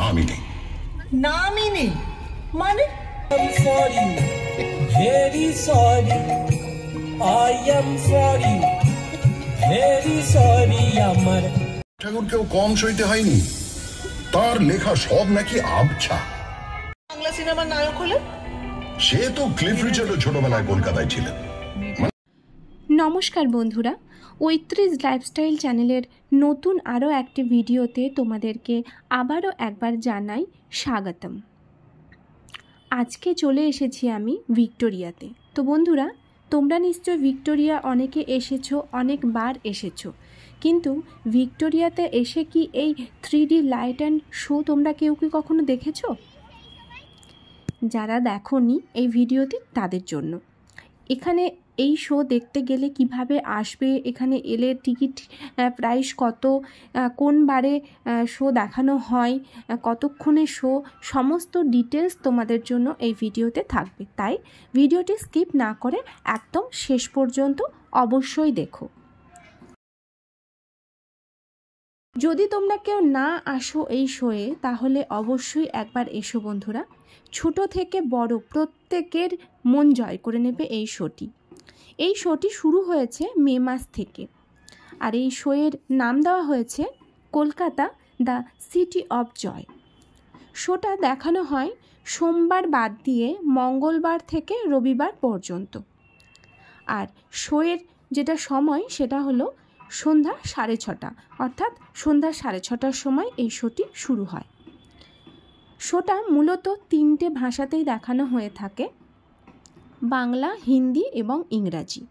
নামই নেই। নামই নেই মানে? Sorry, very sorry, I am sorry, very sorry. আমার ঠাকুরকেও কম সইতে হয়নি, তার লেখা সব নাকি আবছা। বাংলা সিনেমার নায়ক হলেন। সে তো ক্লিফ রিচার্ডও ছোটবেলায় কলকাতায় ছিলেন। নমস্কার বন্ধুরা, ৩৫ লাইফস্টাইল চ্যানেলের নতুন আরও একটি ভিডিওতে তোমাদেরকে আবারও একবার জানাই স্বাগতম। আজকে চলে এসেছি আমি ভিক্টোরিয়াতে। তো বন্ধুরা, তোমরা নিশ্চয় ভিক্টোরিয়া অনেকে এসেছো, অনেকবার এসেছো, কিন্তু ভিক্টোরিয়াতে এসে কি এই 3D লাইট অ্যান্ড শো তোমরা কেউ কি কখনো দেখেছো? যারা দেখোনি এই ভিডিওটি তাদের জন্য। এখানে এই শো দেখতে গেলে কিভাবে আসবে, এখানে এলে টিকিট প্রাইস কত, কোন বারে শো দেখানো হয়, কতক্ষণে শো, সমস্ত ডিটেলস তোমাদের জন্য এই ভিডিওতে থাকবে। তাই ভিডিওটি স্কিপ না করে একদম শেষ পর্যন্ত অবশ্যই দেখো। যদি তোমরা কেউ না আসো এই শোয়ে, তাহলে অবশ্যই একবার এসো বন্ধুরা। ছোট থেকে বড় প্রত্যেকের মন জয় করে নেবে এই শোটি। এই শোটি শুরু হয়েছে মে মাস থেকে, আর এই শোয়ের নাম দেওয়া হয়েছে Kolkata the city of joy. শোটা দেখানো হয় সোমবার বাদ দিয়ে মঙ্গলবার থেকে রবিবার পর্যন্ত। আর শোয়ের যেটা সময় সেটা হলো সন্ধ্যা 6:30, অর্থাৎ সন্ধ্যা 6:30টার সময় এই শোটি শুরু হয়। শোটা মূলত 3টে ভাষাতেই দেখানো হয়ে থাকে, বাংলা, হিন্দি এবং ইংরাজি।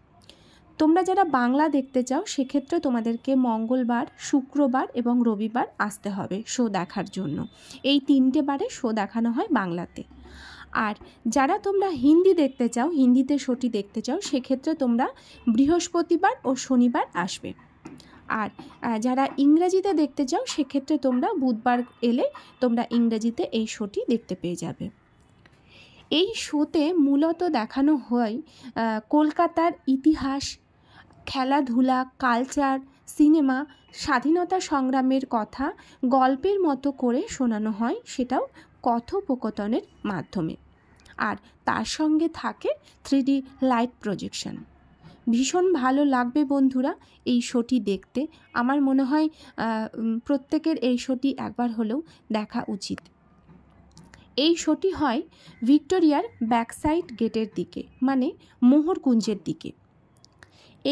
তোমরা যারা বাংলা দেখতে চাও সেক্ষেত্রে তোমাদেরকে মঙ্গলবার, শুক্রবার এবং রবিবার আসতে হবে শো দেখার জন্য। এই 3টে বারে শো দেখানো হয় বাংলাতে। আর যারা তোমরা হিন্দি দেখতে চাও, হিন্দিতে শোটি দেখতে চাও, সেক্ষেত্রে তোমরা বৃহস্পতিবার ও শনিবার আসবে। আর যারা ইংরাজিতে দেখতে চাও সেক্ষেত্রে তোমরা বুধবার এলে তোমরা ইংরাজিতে এই শোটি দেখতে পেয়ে যাবে। এই শোতে মূলত দেখানো হয় কলকাতার ইতিহাস, খেলাধুলা, কালচার, সিনেমা, স্বাধীনতা সংগ্রামের কথা গল্পের মতো করে শোনানো হয়, সেটাও কথোপকথনের মাধ্যমে। আর তার সঙ্গে থাকে 3D লাইট প্রজেকশন। ভীষণ ভালো লাগবে বন্ধুরা এই শোটি দেখতে। আমার মনে হয় প্রত্যেকের এই শোটি একবার হলেও দেখা উচিত। এই শোটি হয় ভিক্টোরিয়ার ব্যাকসাইড গেটের দিকে, মানে মোহরকুঞ্জের দিকে।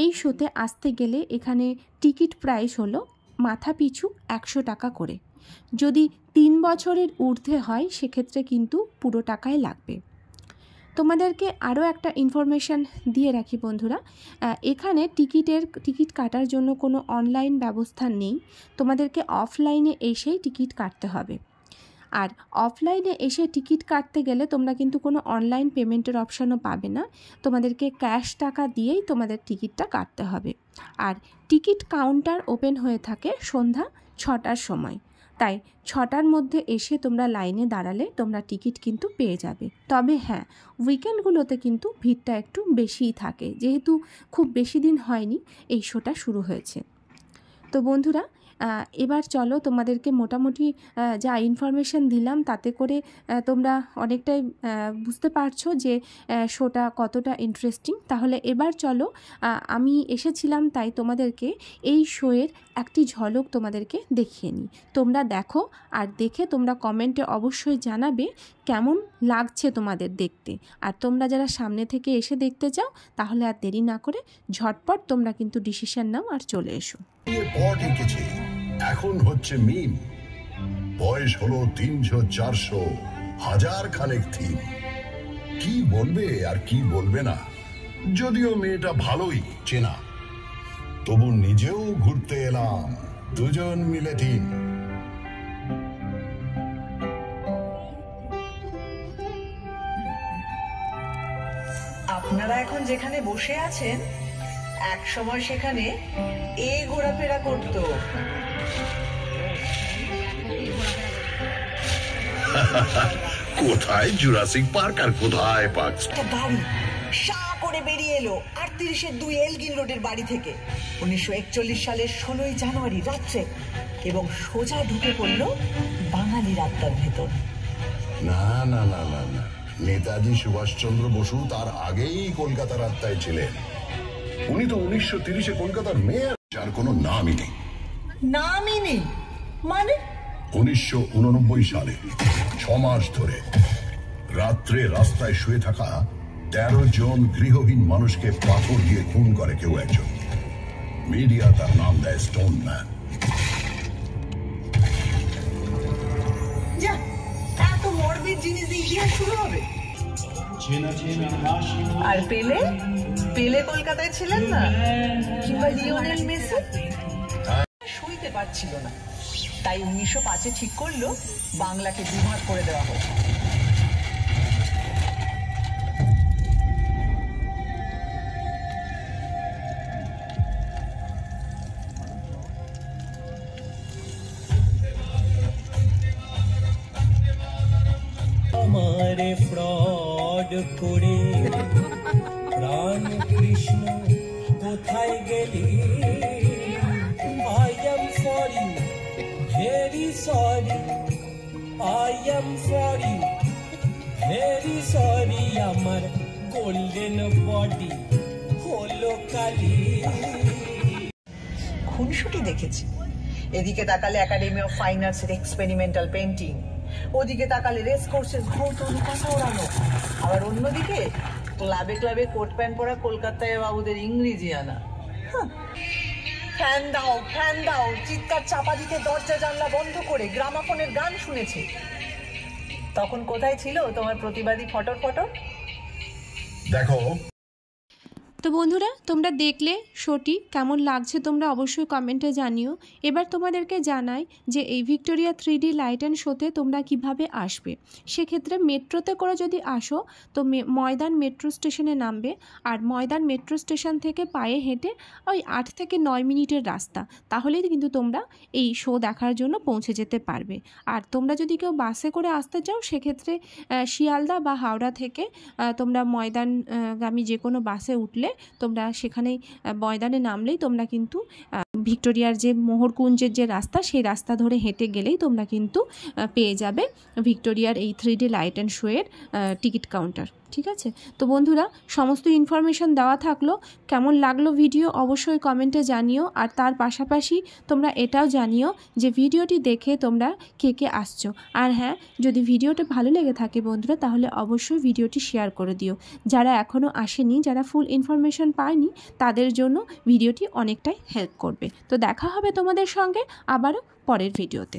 এই শোতে আসতে গেলে এখানে টিকিট প্রাইস হলো মাথা পিছু 100 টাকা করে। যদি 3 বছরের ঊর্ধ্বে হয় সেক্ষেত্রে কিন্তু পুরো টাকাই লাগবে। তোমাদেরকে আরও একটা ইনফরমেশান দিয়ে রাখি বন্ধুরা, এখানে টিকিট কাটার জন্য কোনো অনলাইন ব্যবস্থা নেই, তোমাদেরকে অফলাইনে এসেই টিকিট কাটতে হবে। আর অফলাইনে এসে টিকিট কাটতে গেলে তোমরা কিন্তু কোনো অনলাইন পেমেন্টের অপশানও পাবে না, তোমাদেরকে ক্যাশ টাকা দিয়েই তোমাদের টিকিটটা কাটতে হবে। আর টিকিট কাউন্টার ওপেন হয়ে থাকে সন্ধ্যা 6টার সময়, তাই 6টার মধ্যে এসে তোমরা লাইনে দাঁড়ালে তোমরা টিকিট কিন্তু পেয়ে যাবে। তবে হ্যাঁ, উইকেন্ডগুলোতে কিন্তু ভিড়টা একটু বেশিই থাকে, যেহেতু খুব বেশি দিন হয়নি এই শোটা শুরু হয়েছে। তো বন্ধুরা, এবার চলো তোমাদেরকে মোটামুটি যা ইনফরমেশান দিলাম তাতে করে তোমরা অনেকটাই বুঝতে পারছো যে শোটা কতটা ইন্টারেস্টিং। তাহলে এবার চলো, আমি এসেছিলাম তাই তোমাদেরকে এই শোয়ের একটি ঝলক তোমাদেরকে দেখিয়ে নিই। তোমরা দেখো, আর দেখে তোমরা কমেন্টে অবশ্যই জানাবে কেমন লাগছে তোমাদের দেখতে। আর তোমরা যারা সামনে থেকে এসে দেখতে চাও তাহলে আর দেরি না করে ঝটপট তোমরা কিন্তু ডিসিশন নাও আর চলে এসো। এখন হচ্ছে মিম, বয়স হলো 300, 400, হাজার খানেক থিম। কি বলবে আর কি বলবে না, যদিও মেয়েটা ভালোই চেনা, তবু নিজেও ঘুরতে এলাম, দুজন মিলে টিম। আপনারা এখন যেখানে বসে আছেন এক সময় সেখানে ঘোরাফেরা করতো। কোথায় জুরাসিক পার্ক আর কোথায় পার্ক। গাড়ি সা করে বেরিয়ে এলো 38-2 এলগিন রোডের বাড়ি থেকে 1941 সালের 16ই জানুয়ারি রাত্রে। এবং সোজা ঢুকে পড়ল বাঙালির আত্মার ভেতর। না না না না না, নেতাজি সুভাষচন্দ্র বসু তার আগেই কলকাতার আত্মায় ছিলেন। উনি তো 1930-এ কলকাতার মেয়র, যার কোনো নামই নেই। নামই নেই মানে? 1989 সালে 6 মাস ধরে রাত্রে রাস্তায় শুয়ে থাকা 13 জন গৃহহীন মানুষকে পাথর দিয়ে খুন করে কেউ একজন। মিডিয়া তার নাম দেয় স্টোন ম্যান। যা, এত মরবিড জিনিস দিয়ে ইতিহাস শুরু হবে? আর পেলে? পেলে কলকাতায় ছিলেন না? কিংবা লিওনেল মেসি? শুইতে পারছিল না, তাই 1905-এ ঠিক করলো বাংলাকে দুভাগ করে দেওয়া হোক। আমারে ফ্রড করে প্রাণ কৃষ্ণ কোথায় গেলি? I am sorry, very sorry, I am sorry, very sorry. আমার গোল্ডেন বডি হলো কালি। খুনসুটি দেখেছি। এদিকে তাকালে একাডেমি অফ ফাইন আর্টসের এক্সপেরিমেন্টাল পেন্টিং, ওদিকে তাকালে রেস কোর্সের ঘোর তরু কথা ওড়ানো, আবার অন্যদিকে ক্লাবে ক্লাবে কোট প্যান্ট পরা কলকাতায় বাবুদের ইংরেজি আনা। ফ্যান দাও, ফ্যান দাও, চিৎকার চাপা দিতে দরজা জানলা বন্ধ করে গ্রামাফোনের গান শুনেছে। তখন কোথায় ছিল তোমার প্রতিবাদী ফটর ফটর? দেখো, তো বন্ধুরা, তোমরা দেখলে শোটি কেমন লাগছে তোমরা অবশ্যই কমেন্টে জানিও। এবার তোমাদেরকে জানাই যে এই ভিক্টোরিয়া 3D লাইট অ্যান্ড শোতে তোমরা কিভাবে আসবে। সেক্ষেত্রে মেট্রোতে করে যদি আসো তো ময়দান মেট্রো স্টেশনে নামবে, আর ময়দান মেট্রো স্টেশন থেকে পায়ে হেঁটে ওই 8 থেকে 9 মিনিটের রাস্তা, তাহলেই কিন্তু তোমরা এই শো দেখার জন্য পৌঁছে যেতে পারবে। আর তোমরা যদি কেউ বাসে করে আসতে চাও সেক্ষেত্রে শিয়ালদা বা হাওড়া থেকে তোমরা ময়দানগামী যে কোনো বাসে উঠলে তোমরা সেখানেই ময়দানে নামলেই তোমরা কিন্তু ভিক্টোরিয়ার যে মোহরকুঞ্জের যে রাস্তা, সেই রাস্তা ধরে হেঁটে গেলেই তোমরা কিন্তু পেয়ে যাবে ভিক্টোরিয়ার এই 3D লাইট অ্যান্ড শোয়ের টিকিট কাউন্টার। ঠিক আছে? তো বন্ধুরা, সমস্ত ইনফরমেশন দেওয়া থাকলো। কেমন লাগলো ভিডিও অবশ্যই কমেন্টে জানিও। আর তার পাশাপাশি তোমরা এটাও জানিও যে ভিডিওটি দেখে তোমরা কে কে আসছো। আর হ্যাঁ, যদি ভিডিওটা ভালো লেগে থাকে বন্ধুরা, তাহলে অবশ্যই ভিডিওটি শেয়ার করে দিও। যারা এখনও আসেনি, যারা ফুল ইনফরমেশন পায়নি, তাদের জন্য ভিডিওটি অনেকটাই হেল্প করবে। তো দেখা হবে তোমাদের সঙ্গে আবারও পরের ভিডিওতে।